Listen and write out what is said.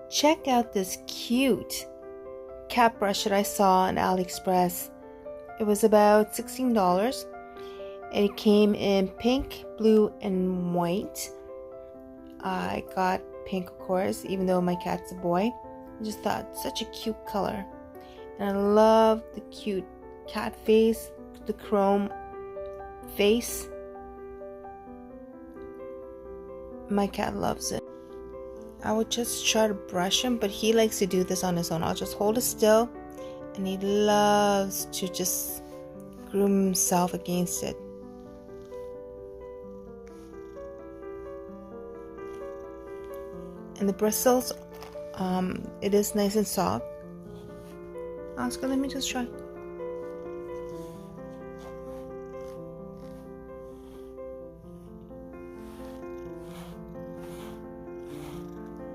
Check out this cute cat brush that I saw on AliExpress. It was about $16 and it came in pink, blue, and white. I got pink, of course, even though my cat's a boy. I just thought, such a cute color. And I love the cute cat face, the chrome face. My cat loves it. I would just try to brush him, but he likes to do this on his own. I'll just hold it still, and he loves to just groom himself against it. And the bristles, it is nice and soft. Oscar, let me just try.